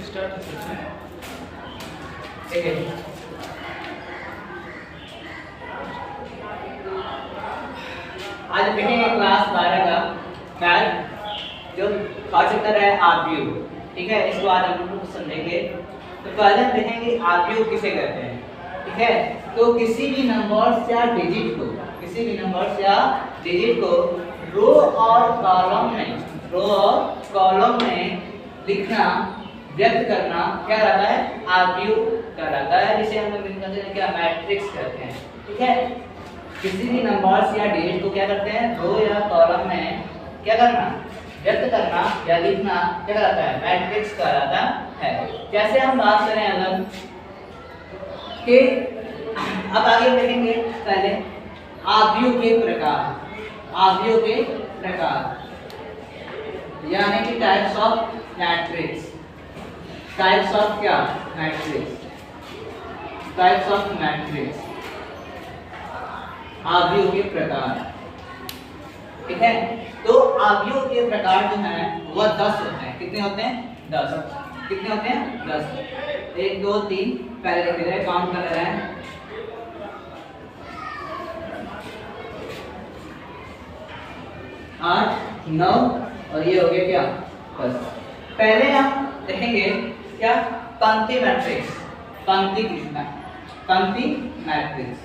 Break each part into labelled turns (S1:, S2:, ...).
S1: Start हो सकता है।
S2: ठीक है, आज देखेंगे क्लास 12 का मैथ जो चैप्टर है आरपीयू। ठीक है, इसको आज हम लोग समझेंगे। तो पहले हम देखेंगे आरपीयू किसे कहते हैं। ठीक है, तो किसी भी नंबर्स या डिजिट को रो और कॉलम में लिखना, व्यक्त करना क्या रहता है, आरपीयू कहलाता है, जिसे हम लोग क्या मैट्रिक्स कहते हैं। ठीक है, किसी भी नंबर्स या डिजिट को क्या करते हैं, रो या कॉलम में क्या करना, व्यक्त करना या लिखना क्या कहलाता है, मैट्रिक्स कहलाता है। जैसे हम बात करें अगर कि अब आगे देखेंगे पहले आरपीयू के प्रकार यानी कि types of matrix. Types of क्या, मैट्रिक्स। टाइप्स ऑफ मैट्रिक्स, आरपीयू के प्रकार। ठीक है, तो आरपीयू के प्रकार जो है वह 10 होते हैं। कितने होते हैं, 10। कितने होते हैं, 10। 1 2 3 पहले लिख रहे हैं, काउंट कर रहे हैं। 8 9 और ये हो गया क्या, 10। पहले हम देखेंगे क्या, पंक्ति मैट्रिक्स। पंक्ति मैट्रिक्स।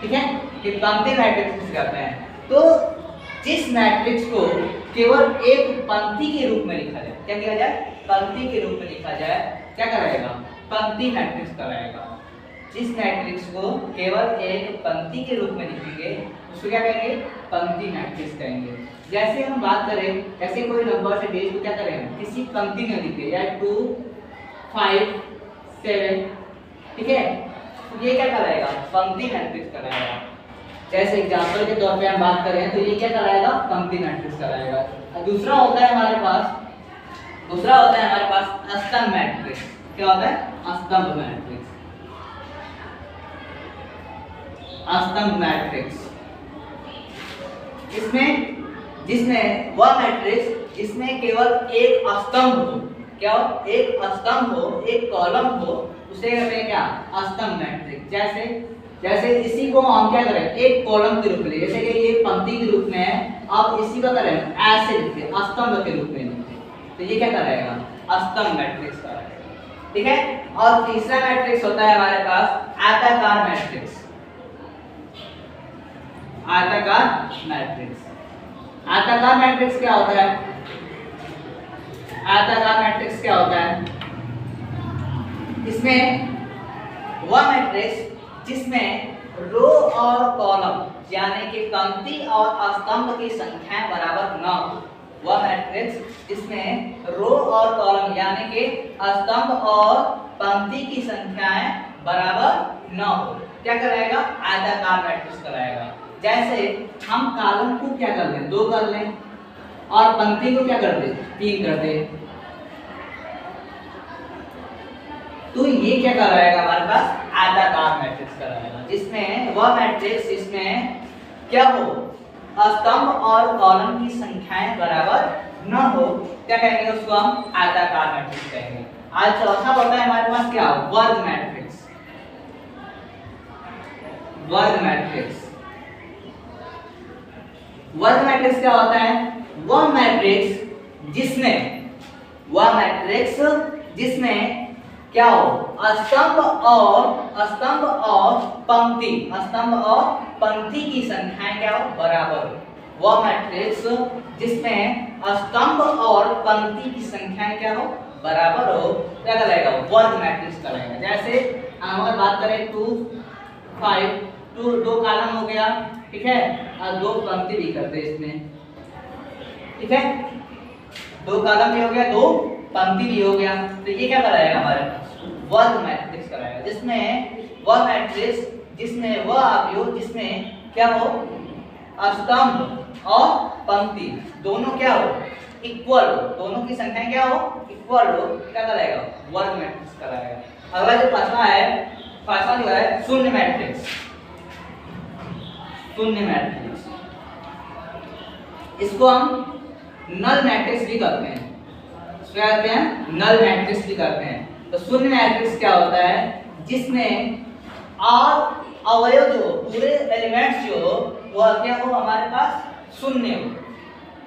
S2: ठीक है, कि पंक्ति मैट्रिक्स कहते हैं। तो जिस मैट्रिक्स को केवल एक पंक्ति के रूप में लिखा जाए, क्या किया जाए, पंक्ति के रूप में लिखा जाए, क्या कराएगा, पंक्ति मैट्रिक्स कराएगा। जिस मैट्रिक्स को केवल एक पंक्ति के रूप में लिखेंगे उसको क्या कहेंगे, पंक्ति मैट्रिक्स कहेंगे। जैसे हम बात करें, ऐसे कोई नंबर से डिजिट को क्या करेंगे, किसी पंक्ति में लिखे, या 2 5 7। ठीक है, तो ये क्या कराएगा, पंक्ति मैट्रिक्स कराएगा। जैसे एग्जांपल के तौर पे हम बात करें तो ये क्या कराएगा, पंक्ति मैट्रिक्स कराएगा। और दूसरा होता है हमारे पास स्तंभ मैट्रिक्स। क्या होता है, स्तंभ मैट्रिक्स। स्तंभ मैट्रिक्स जिसमें वह मैट्रिक्स जिसमें केवल एक स्तंभ हो, क्या हो, एक स्तंभ हो, एक कॉलम हो, उसे कहते हैं क्या, स्तंभ मैट्रिक्स। जैसे इसी को हम क्या करें, एक कॉलम के रूप में, जैसे कि ये पंक्ति के रूप में है, आप इसी का करें ऐसे लिखते, स्तंभ के रूप में लिखते, तो ये क्या कराएगा, स्तंभ मैट्रिक्स कराएगा। ठीक है, और तीसरा मैट्रिक्स होता है हमारे पास आयताकार मैट्रिक्स। आयताकार मैट्रिक्स क्या होता है, इसमें वह मैट्रिक्स जिसमें रो और कॉलम यानी कि पंक्ति और स्तंभ की संख्याएं बराबर न हो। वह मैट्रिक्स जिसमें रो और कॉलम यानी कि स्तंभ और पंक्ति की संख्याएं बराबर न हो, क्या कराएगा, आयताकार मैट्रिक्स कराएगा। जैसे हम कॉलम को क्या कर लें, 2 कर लें, और पंक्ति को क्या कर दे, 3 कर दे, तो ये क्या कराएगा, हमारे पास आयताकार मैट्रिक्स कराएगा। जिसमें वह मैट्रिक्स जिसमें क्या हो, स्तंभ और कॉलम की संख्याएं बराबर न हो, क्या कहेंगे, उसको हम आयताकार मैट्रिक्स कहेंगे। आज चौथा होता है हमारे पास क्या, वर्ग मैट्रिक्स। वर्ग मैट्रिक्स क्या होता है, वह मैट्रिक्स जिसमें क्या हो, स्तंभ और पंक्ति की संख्याएं क्या हो, बराबर हो। वह मैट्रिक्स जिसमें स्तंभ और पंक्ति की संख्याएं क्या हो, बराबर हो, क्या कराएगा, वर्ग मैट्रिक्स कराएगा। जैसे अगर बात करें 2 5, 2 कॉलम हो गया, ठीक है, और 2 पंक्ति भी करते हैं इसमें। ठीक है, 2 कॉलम भी हो गया, 2 पंक्ति भी हो गया, तो ये क्या कराएगा, हमारे पास वर्ग मैट्रिक्स कराएगा। जिसमें वह मैट्रिक्स जिसमें वह आरपीयू जिसमें क्या हो, स्तंभ और पंक्ति दोनों क्या हो, इक्वल हो, दोनों की संख्या क्या हो, इक्वल हो, क्या कराएगा, वर्ग मैट्रिक्स कराएगा। अगला जो पांचवा जो है शून्य मैट्रिक्स। शून्य मैट्रिक्स। इसको हम नल मैट्रिक्स भी कहते हैं। क्या कहते हैं? नल मैट्रिक्स भी कहते हैं। तो शून्य मैट्रिक्स क्या होता है? जिसमें और अवयव जो पूरे एलिमेंट्स जो वह क्या हो हमारे पास शून्य हो,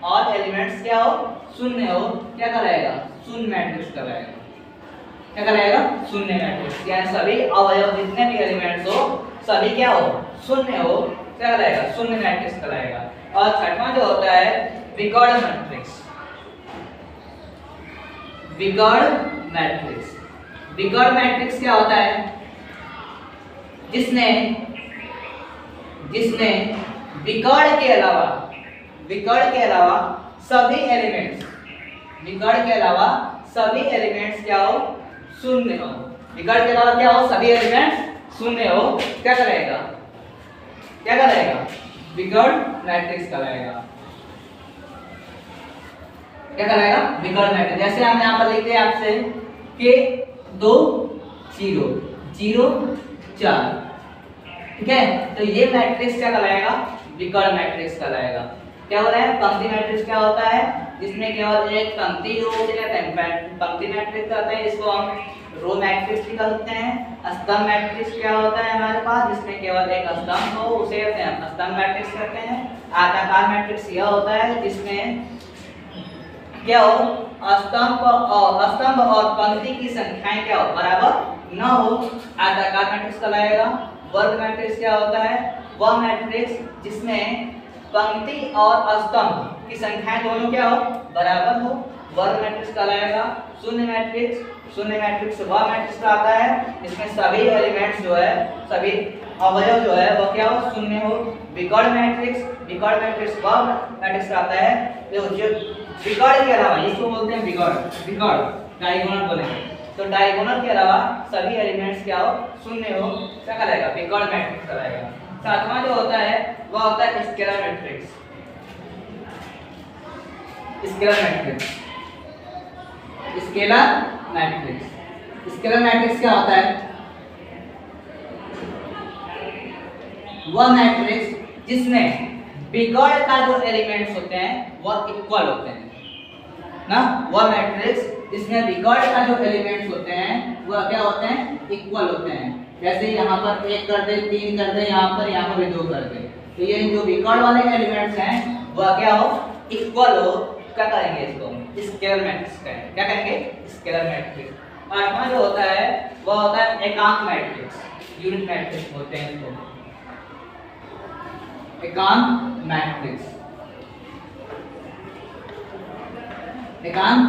S2: और एलिमेंट्स क्या हो शून्य हो, क्या कहलाएगा? शून्य मैट्रिक्स कहलाएगा। क्या कहलाएगा? शून्य मैट्रिक्स। यानी सभी अवयव जितने भी एलिमेंट्स हो सभी क्या हो शून्य हो, क्या कहलाएगा? शून्य मैट्रिक्स कहलाएगा। और छठवां जो होता है विकर्ण मैट्रिक्स। विकर्ण मैट्रिक्स। विकर्ण मैट्रिक्स क्या होता है? जिसमें विकर्ण के अलावा सभी एलिमेंट्स क्या हो शून्य हो। विकर्ण के अलावा क्या हो सभी एलिमेंट्स शून्य हो, क्या कहलाएगा? क्या कहलाएगा? विकर्ण मैट्रिक्स कहलाएगा। क्या कहलाएगा? विकर्ण मैट्रिक्स। जैसे हम यहाँ पर लिखते हैं आपसे के 2 0 0 4, ठीक है? तो ये मैट्रिक्स क्या कहलाएगा? विकर्ण मैट्रिक्स कहलाएगा। क्या हो रहा है? पंक्ति मैट्रिक्स क्या होता है? जिसमें केवल एक पंक्ति हो पंक्ति मैट्रिक्स कहते हैं। इसको हम रो मैट्रिक्स भी कहते हैं। स्तंभ मैट्रिक्स क्या होता है हमारे पास? जिसमें केवल एक स्तंभ हो उसे स्तंभ मैट्रिक्स कहते हैं। आयताकार मैट्रिक्स यह होता है जिसमें क्या हो स्तंभ और पंक्ति की संख्याएं क्या हो बराबर न हो, आयताकार मैट्रिक्स कहलाएगा। वर्ग मैट्रिक्स क्या होता है? वह मैट्रिक्स जिसमें पंक्ति और स्तंभ की संख्याएं दोनों क्या हो बराबर हो, वर्ग मैट्रिक्स कहलाएगा। शून्य मैट्रिक्स वह मैट्रिक्स आता है जिसमें सभी एलिमेंट्स जो है सभी अवयव जो है वह क्या हो शून्य हो। विकर्ण मैट्रिक्स वह मैट्रिक्स आता है जो विकर्ण के अलावा, इसको बोलते हैं विकर्ण डायगोनल बोलेंगे। तो डायगोनल के अलावा सभी एलिमेंट्स क्या हो शून्य हो, क्या कहलाएगा? विकर्ण मैट्रिक्स कहलाएगा। सातवां जो होता है वह होता है स्केलर मैट्रिक्स। स्केलर मैट्रिक्स क्या होता है? वह मैट्रिक्स जिसमें विकर्ण का जो एलिमेंट्स होते हैं वह इक्वल होते हैं ना। वह मैट्रिक्स जिसमें विकर्ण का जो एलिमेंट्स होते हैं वह क्या होते हैं? इक्वल होते हैं। जैसे यहाँ पर 1 कर दे, 3 कर दे, यहाँ पर भी 2 कर दे। तो ये जो विकर्ण वाले एलिमेंट्स हैं वह क्या हो इक्वल हो, क्या करेंगे? इसको स्केलर मैट्रिक्स कहेंगे। क्या कहेंगे? Scalar matrix. आठवां जो होता है वह होता है एकांक मैट्रिक्स। यूनिट मैट्रिक्स बोलते हैं इसको, एकांक मैट्रिक्स। एकांक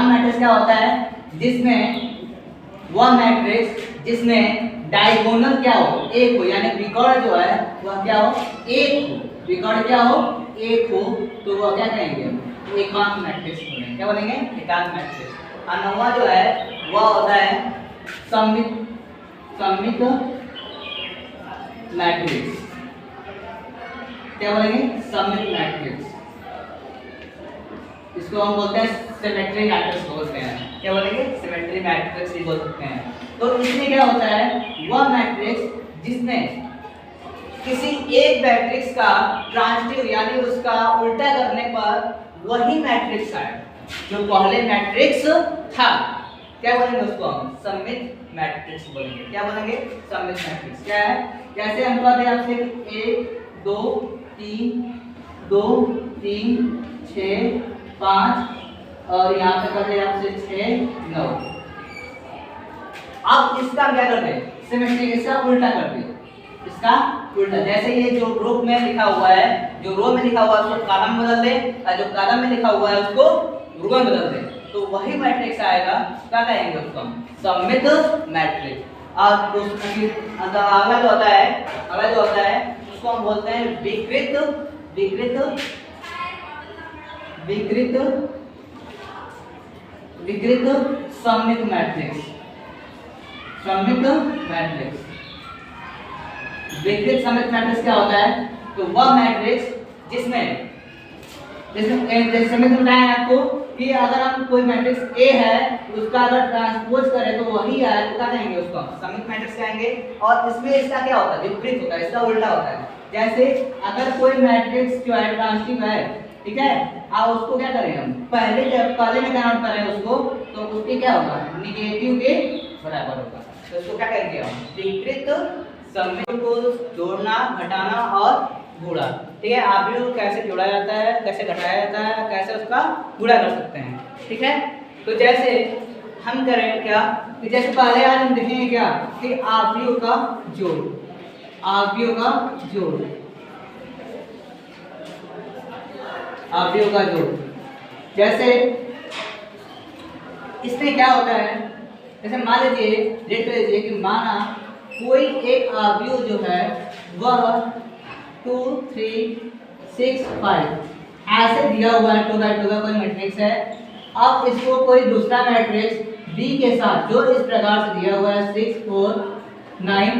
S2: मैट्रिक्स क्या होता है? जिसमें वह मैट्रिक्स जिसमें डायगोनल क्या हो एक हो, यानी विकर्ण जो है वह क्या हो एक हो, विकर्ण क्या हो एक हो, तो वह क्या कहेंगे? एकांक मैट्रिक्स बोलेंगे। क्या बोलेंगे? एकांक मैट्रिक्स। और नौवां जो है वह होता है सममित मैट्रिक्स। क्या बोलेंगे? सममित मैट्रिक्स। इसको हम बोलते हैं सिमेट्री मैट्रिक्स बोलते हैं। क्या बोलेंगे? सिमेट्री मैट्रिक्स भी बोल सकते हैं। तो इसमें क्या होता है? वह मैट्रिक्स जिसमें किसी एक मैट्रिक्स का ट्रांजिटिव यानी उसका उल्टा करने पर वही मैट्रिक्स आए जो पहले मैट्रिक्स था। क्या बोलेंगे उसको? हम सममित मैट्रिक्स बोलेंगे। क्या बोलेंगे? सममित मैट्रिक्स। क्या है? जैसे हम कहते हैं आपसे 1 2 3 2 3 6 5 और यहाँ पे कहते हैं आपसे 6 9। अब इसका क्या करते हैं? सिमेट्री, इसका उल्टा करते हैं। इसका उल्टा, जैसे ये जो ग्रुप में लिखा हुआ है, जो रो में लिखा हुआ है उसको कॉलम बदल दे, और जो कॉलम में लिखा हुआ है उसको रो में बदल दे, तो वही मैट्रिक्स आएगा। क्या कहेंगे उसको? सममित मैट्रिक्स। और उसमें अगला जो होता है उसको हम बोलते हैं विकृत सममित मैट्रिक्स। विकृत सममित मैट्रिक्स क्या होता है? तो वह मैट्रिक्स जिसमें जैसे सममित बताया आपको कि अगर हम कोई मैट्रिक्स ए है उसका अगर ट्रांसपोज करें तो वही है, तो क्या कहेंगे उसको हम समित मैट्रिक्स कहेंगे। और इसमें इसका क्या होता है, विपरीत होता है, इसका उल्टा होता है। जैसे अगर कोई मैट्रिक्स जो है ट्रांजिटिव है, ठीक है, अब उसको क्या करें हम, पहले में कन्वर्ट करें उसको, तो उसके क्या होगा, नेगेटिव के बराबर होगा। तो इसको क्या कहेंगे हम, विपरीत समित को जोड़ना, घटाना और गुणा। ठीक है, आव्यूह कैसे जोड़ा जाता है, कैसे घटाया जाता है, कैसे उसका गुणा कर सकते हैं। ठीक है, तो जैसे हम करें क्या कि जैसे पहले आज हम देखेंगे क्या कि आव्यूह का जोड़, आव्यूह का जोड़, आव्यूह का जोड़। जैसे इसमें क्या होता है, जैसे मान लीजिए, देख लीजिए कि माना कोई एक आव्यूह जो है वह 2 3 6 5 ऐसे दिया हुआ है, 2x2 का कोई मैट्रिक्स है। अब इसको कोई दूसरा मैट्रिक्स B के साथ जो इस प्रकार से दिया हुआ है 6 4 9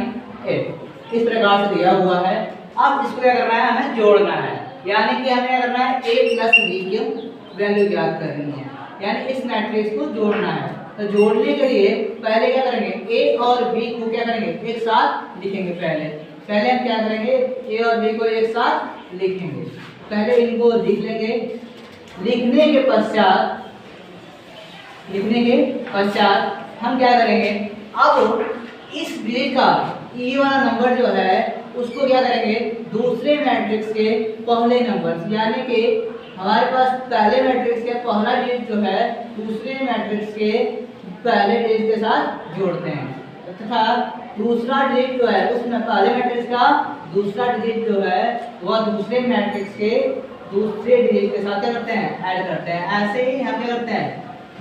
S2: 8 इस प्रकार से दिया हुआ है। अब इसको क्या करना है, हमें जोड़ना है, यानी कि हमें क्या करना है, A + B की वैल्यू ज्ञात करनी है, यानी इस मैट्रिक्स को जोड़ना है। तो जोड़ने के लिए पहले क्या करेंगे, A और B को क्या करेंगे, एक साथ लिखेंगे। पहले हम क्या करेंगे, A और B को एक साथ लिखेंगे। पहले इनको लिख लेंगे, लिखने के पश्चात हम क्या करेंगे, अब इस B का E वाला नंबर जो है उसको क्या करेंगे, दूसरे मैट्रिक्स के पहले नंबर, यानी कि हमारे पास पहले मैट्रिक्स के पहला डिजिट जो है दूसरे मैट्रिक्स के पहले डिजिट के साथ जोड़ते हैं, तथा दूसरा डिजिट जो है उसमें पहले मैट्रिक्स का दूसरा डिजिट जो है वह दूसरे मैट्रिक्स के दूसरे डिजिट के साथ क्या करते हैं, ऐड करते हैं। ऐसे ही हम क्या करते हैं,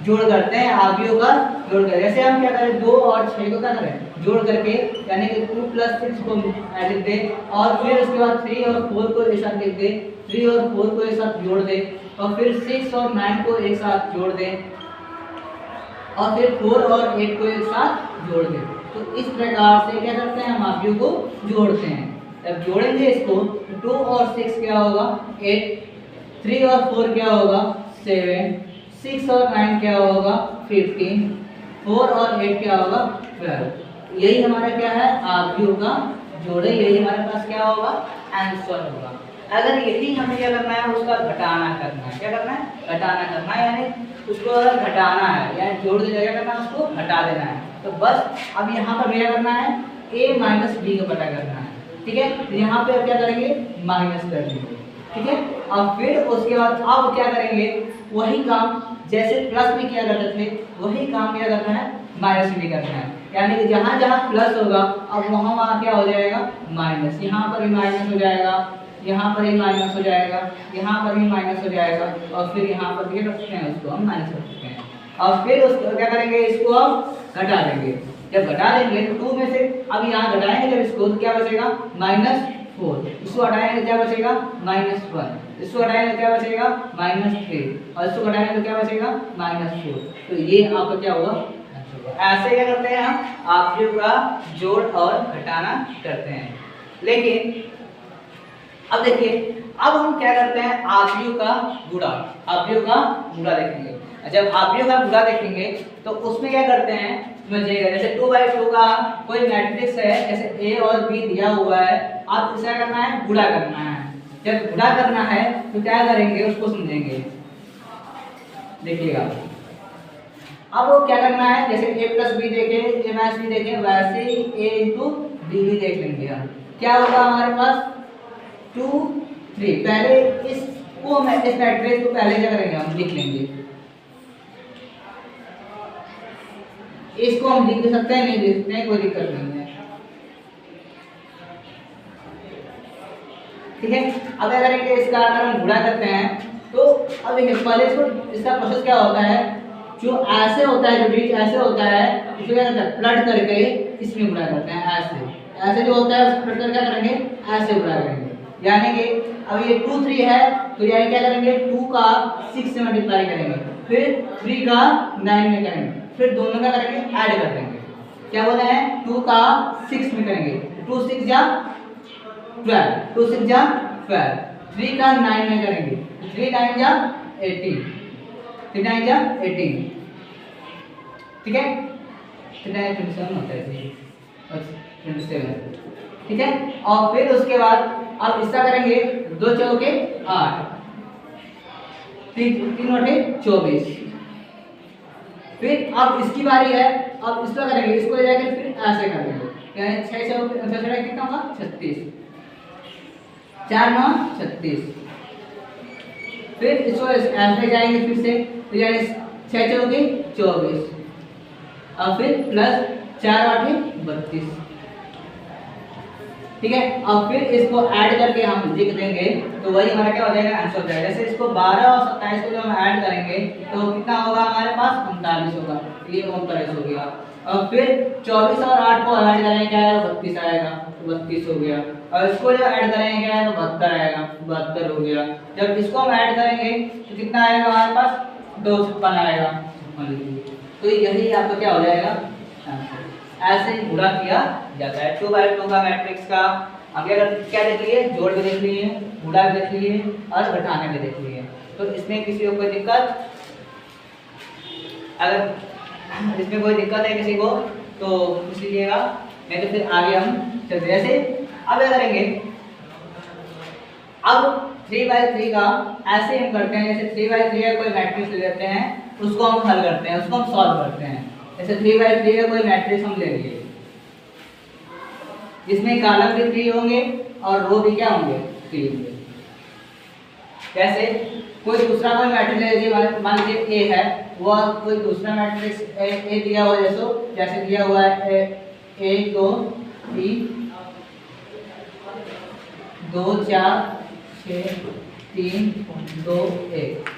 S2: जोड़ करते हैं, आव्यूह का जोड़ करते हैं। जैसे हम क्या करें, 2 और 6 को क्या करें, जोड़ करके, यानी कि 2 + 6 को लिख दे, और फिर उसके बाद 3 और 4 को एक साथ लिख दे, 3 और 4 को एक साथ जोड़ दे, और फिर 6 और 9 को एक साथ जोड़ दे, और फिर 4 और 8 को एक साथ जोड़ दे। तो इस प्रकार से क्या करते हैं, हम आव्यूह को जोड़ते हैं। जब जोड़ेंगे इसको, 2 और 6 क्या होगा 8, 3 और 4 क्या होगा 7, 6 और 9 क्या होगा 15, 4 और 8 क्या होगा 12। यही हमारा क्या है, आव्यूह का जोड़ है, यही हमारे पास क्या होगा, आंसर होगा। अगर यही हमें क्या करना है, उसका घटाना करना है। क्या करना है, घटाना करना है, यानी उसको अगर घटाना है, यानी जोड़ की जगह करना है उसको घटा देना है। तो बस अब यहाँ पर क्या करना है, A - B का पता करना है। ठीक है, तो यहाँ पे अब क्या करेंगे, माइनस कर देंगे। ठीक है, अब फिर उसके बाद अब क्या करेंगे, वही काम जैसे प्लस में किया करते थे वही काम क्या करना है, माइनस में करना है। यानी कि जहाँ जहाँ प्लस होगा अब वहाँ क्या हो जाएगा, माइनस। यहाँ पर भी माइनस हो जाएगा, यहाँ पर ही माइनस हो जाएगा, यहाँ पर भी माइनस हो जाएगा, और फिर यहाँ पर भी रख सकते हैं, उसको हम माइनस रख सकते हैं। और फिर उसको क्या करेंगे, इसको हम घटा देंगे। जब घटा देंगे तो 2 में से अब यहाँ घटाएंगे जब इसको, तो क्या बचेगा -4, इसको हटाएंगे क्या बचेगा -1, इसको हटाएंगे क्या बचेगा -3, और इसको घटाएंगे तो क्या बचेगा -4। तो ये आपका क्या होगा, ऐसे क्या करते हैं हम आव्यूह का जोड़ और घटाना करते हैं। लेकिन अब देखिए, अब हम क्या करते हैं, आव्यूह का गुणा, आव्यूह का गुणा देखेंगे। जब आव्यूह का गुणा देखेंगे तो उसमें क्या करते हैं, समझिएगा। जैसे 2/2 का कोई मैट्रिक्स है, जैसे A और B दिया हुआ है, अब इसे क्या करना है, गुणा करना है। जब गुणा करना है तो क्या करेंगे, उसको समझेंगे। देखिएगा, अब वो क्या करना है, जैसे A + B देखे, A - B देखे, वैसे ही A × B भी देख लेंगे हम। क्या होगा हमारे पास 2 3, पहले इसको इस मैट्रिक्स को पहले क्या करेंगे, हम लिख लेंगे। इसको हम लिख सकते हैं, नहीं लिख सकते हैं, कोई दिक्कत नहीं है। ठीक है, अब क्या करेंगे, इसका अगर हम गुणा करते हैं तो अब देखिए पहले इसको, इसका प्रोसेस क्या होता है, जो ऐसे होता है, जो डिजिट ऐसे होता है, इसको क्या करते हैं, प्लट करके इसमें गुणा करते हैं। ऐसे जो होता है उसको प्लट कर क्या करेंगे, ऐसे गुणा करेंगे। यानी कि अब ये 2 3 है, तो यानी क्या करेंगे, 2 का 6 से मल्टीप्लाई करेंगे, फिर 3 का 9 में करेंगे, फिर दोनों का करेंगे, ऐड कर देंगे। क्या बोले हैं, 2 का 6 में करेंगे, 2 6 जा 12, 2 6 जा 12, 3 का 9 में करेंगे, 3 9 जा 18, 3 9 जा 18, ठीक है, 3 9 27 होता है जी, 27, ठीक है। और फिर उसके बाद अब इसका करेंगे 2 चौके 8, 3 8 24। फिर अब इसकी बारी है, अब इसका करेंगे, इसको ले जाकर फिर ऐसे करेंगे, यानी 6 चौके कितना होगा 36, 4 9 36। फिर इसको ऐसे जाएंगे फिर से, तो यानी 6 चौके 24 और फिर प्लस 4 8 32, ठीक है। अब फिर इसको ऐड करके हम लिख देंगे तो वही हमारा क्या हो जाएगा आंसर हो जाएगा। जैसे इसको 12 और 27 को जब हम ऐड करेंगे तो कितना होगा हमारे पास 39 होगा, ये 39 हो गया। और फिर 24 और 8 को ऐड करेंगे क्या आएगा 32 आएगा, तो 32 हो गया। और इसको जब ऐड करेंगे क्या आएगा 72 आएगा, 72 हो गया। जब इसको हम ऐड करेंगे तो कितना आएगा हमारे पास 256 आएगा। तो यही आपका क्या हो जाएगा आंसर। ऐसे ही गुणा किया जाता है 2 बाय 2 का मैट्रिक्स का। आगे अगर क्या देख लिए, जोड़ भी देख लिए, गुणा भी देख लिए और घटाने भी देख लिए। तो इसमें किसी को कोई दिक्कत, अगर इसमें कोई दिक्कत है किसी को तो पूछ लीजिएगा, नहीं तो फिर आगे हम चलते। जैसे अब क्या करेंगे, अब 3 बाय 3 का ऐसे हम करते हैं, जैसे 3 बाय 3 का कोई मैट्रिक्स ले लेते हैं, उसको हम हल करते हैं, उसको हम सॉल्व करते हैं। जैसे 3 बाय 3 का कोई मैट्रिक्स हम ले लिए, जिसमें कॉलम भी 3 होंगे और रो भी क्या होंगे 3 होंगे। जैसे कोई दूसरा कोई मैट्रिक्स ले लीजिए, मान लीजिए ए है, वह कोई दूसरा मैट्रिक्स ए दिया हुआ है, जैसे दिया हुआ है 1 2 3 2 4 6 3 2 1।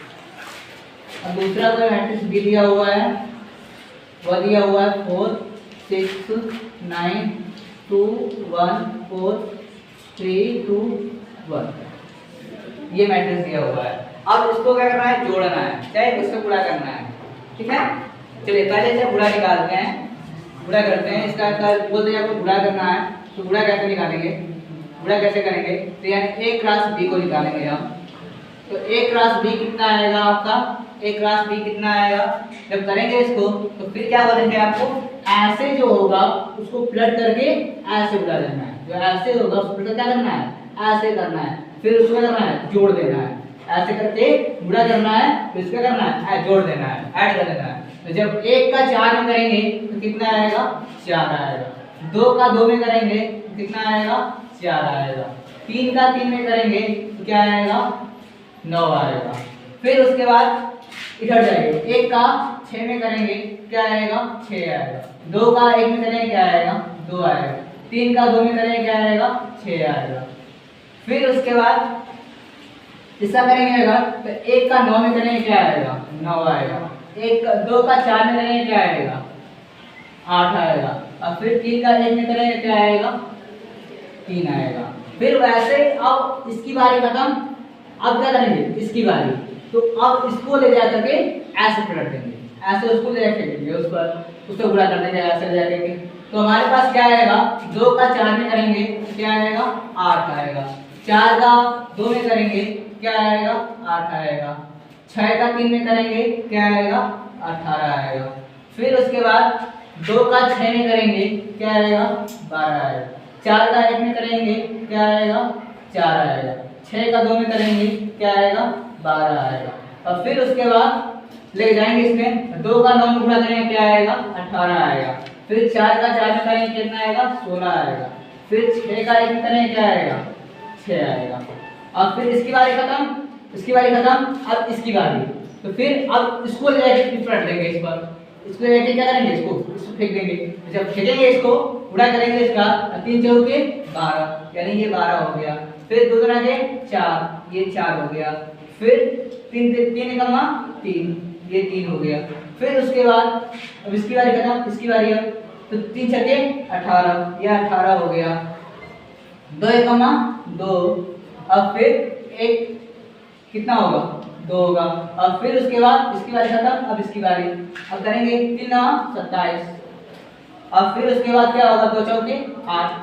S2: अब दूसरा कोई मैट्रिक्स बी दिया हुआ है, वह दिया हुआ है 4 6 9 2 1 4 3 2 1, ये मैट्रिक्स दिया हुआ है। अब इसको क्या करना है, जोड़ना है, चाहे इसको गुणा करना है, ठीक है। चलिए पहले से गुणा निकालते हैं, गुणा करते हैं। इसका बोलते हैं आपको गुणा करना है, तो गुणा कैसे निकालेंगे, गुणा कैसे करेंगे, तो यानी a क्रॉस b को निकालेंगे हम। तो a क्रॉस b कितना आएगा आपका, a क्रॉस b कितना आएगा, जब करेंगे इसको तो फिर क्या बोलेंगे आपको, ऐसे जो होगा उसको प्लट करके ऐसे उड़ा देना है, जो ऐसे होगा उसको क्या करना है ऐसे करना है, फिर उसको क्या करना है जोड़ देना है, ऐसे करके गुणा करना है, फिर इसका करना है जोड़ देना है, ऐड कर देना है। तो जब 1 का 4 में करेंगे तो कितना आएगा 4 आएगा, 2 का 2 में करेंगे तो कितना आएगा 4 आएगा, 3 का 3 में करेंगे तो क्या आएगा 9 आएगा। फिर उसके बाद इधर जाएंगे, 1 का 6 में करेंगे क्या आएगा 6 आएगा, 2 का 1 में करेंगे क्या आएगा 2 आएगा, 3 का 2 में करेंगे क्या आएगा 6 आएगा। फिर उसके बाद इसका करेंगे अगर तो 1 का 9 में करेंगे क्या आएगा 9 आएगा, 2 का 4 में करेंगे क्या आएगा 8 आएगा, और फिर 3 का 1 में करेंगे क्या आएगा 3 आएगा। फिर वैसे अब इसकी बारी खत्म, अब क्या करेंगे इसकी बारी, तो अब इसको ले जा करके ऐसे पलट देंगे, ऐसे उसको ले जाके देंगे, उस पर उसको गुणा कर देंगे, ऐसे ले जाके। तो हमारे पास क्या आएगा, 2 का 4 में करेंगे तो क्या आएगा 8 आएगा, 4 का 2 में करेंगे क्या आएगा 8 आएगा, 6 का 3 में करेंगे क्या आएगा 18 आएगा। फिर उसके बाद 2 का 6 में करेंगे क्या आएगा 12 आएगा, 4 का 1 में करेंगे क्या आएगा 4 आएगा, 6 का 2 में करेंगे क्या आएगा 12 आएगा। और फिर उसके बाद ले जाएंगे इसमें, 2 का 9 में गुणा करेंगे क्या आएगा 18 आएगा, फिर 4 का 4 में करेंगे कितना आएगा 16 आएगा, फिर 6 का 1 में करेंगे क्या आएगा 6 आएगा। अब फिर इसकी बारी खत्म, इसकी बारी खत्म, अब इसकी बारी। तो फिर अब इसको ले जाके पलट देंगे, इस पर इसको लेके क्या करेंगे इसको फेंक देंगे। जब फेंकेंगे इसको गुणा करेंगे इसका 3 चौके 12, यानी ये 12 हो गया। फिर 2 गुना के 4, ये 4 हो गया। फिर 3 निकलना 3, ये 3 हो गया। फिर उसके बाद अब इसकी बारी खत्म, इसकी बारी है, तो 3 छक्के 18, ये 18 हो गया। 2 एकमा 2, अब फिर 1 कितना होगा 2 होगा। अब फिर उसके बाद इसकी बारी खत्म, अब इसकी बारी, अब करेंगे 3 27। अब फिर उसके बाद क्या होगा 2 चौके 8,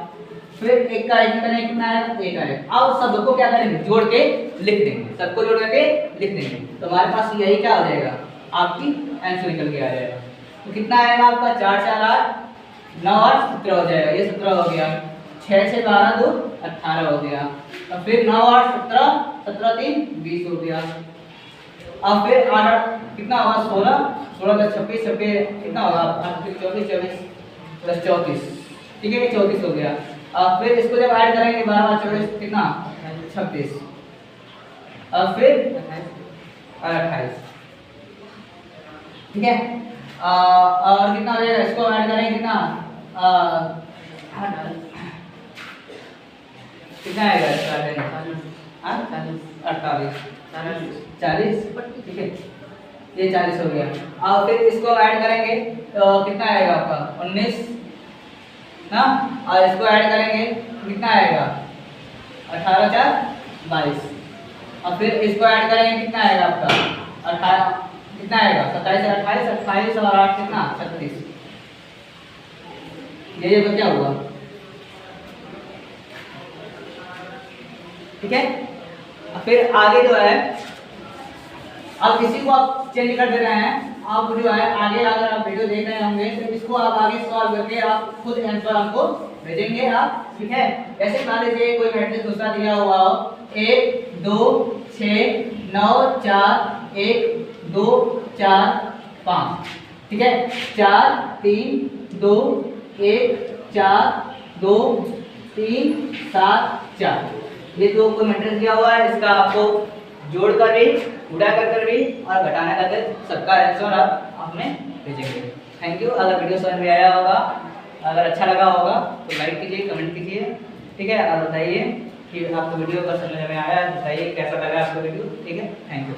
S2: फिर 1 का 1 में करेंगे कितना आएगा 1 आएगा। अब सब को क्या करेंगे जोड़ के लिख देंगे, सबको जोड़ के लिख देंगे। तो हमारे पास यही क्या हो जाएगा आपकी आंसर निकल के आ जाएगा। तो कितना आएगा आपका 4 4 8 9 8 17 हो जाएगा, ये 17 हो गया। 6 6 12 2 18 हो गया। और फिर 9 8 17 17 3 20 हो गया। अब फिर 8 8 कितना होगा 16 16 का 26 26 कितना होगा 24 24 प्लस 34, ठीक है, 34 हो गया। अब फिर इसको जब ऐड करेंगे 12 24 कितना 36, अब फिर 28, ठीक है। और कितना हो जाएगा, इसको ऐड करेंगे कितना कितना आएगा इसका 48 40, ठीक है, ये 40 हो गया। अब फिर इसको ऐड करेंगे तो कितना आएगा आपका 19 ना, और इसको ऐड करेंगे कितना आएगा 18 4 22, और फिर इसको ऐड करेंगे कितना आएगा आपका 18 कितना आएगा 27 28 28 और 8 कितना 36, ये तो क्या हुआ, ठीक है। फिर आगे जो है अब इसी को आप चेंज कर दे रहे हैं, आप जो है आगे अगर आप वीडियो देख रहे होंगे तो इसको आप आगे सॉल्व करके आप खुद आंसर हमको भेजेंगे आप, ठीक है। जैसे मान लीजिए कोई मैट्रिक्स दूसरा दिया हुआ हो 1 2 6 9 4 1 2 4 5, ठीक है, 4 3 2 1 4 2 3 7 4, ये जो कोई मैट्रिक्स दिया हुआ है इसका आपको जोड़ कर भी, गुणा कर भी और घटाना कर भी सबका आंसर आप हमें भेजेंगे। Thank you. अगर वीडियो समझ में आया होगा, अगर अच्छा लगा होगा तो लाइक कीजिए, कमेंट कीजिए, ठीक है, और बताइए कि आपको वीडियो का समझ में आया, बताइए कैसा लगा आपको वीडियो, ठीक है। Thank you.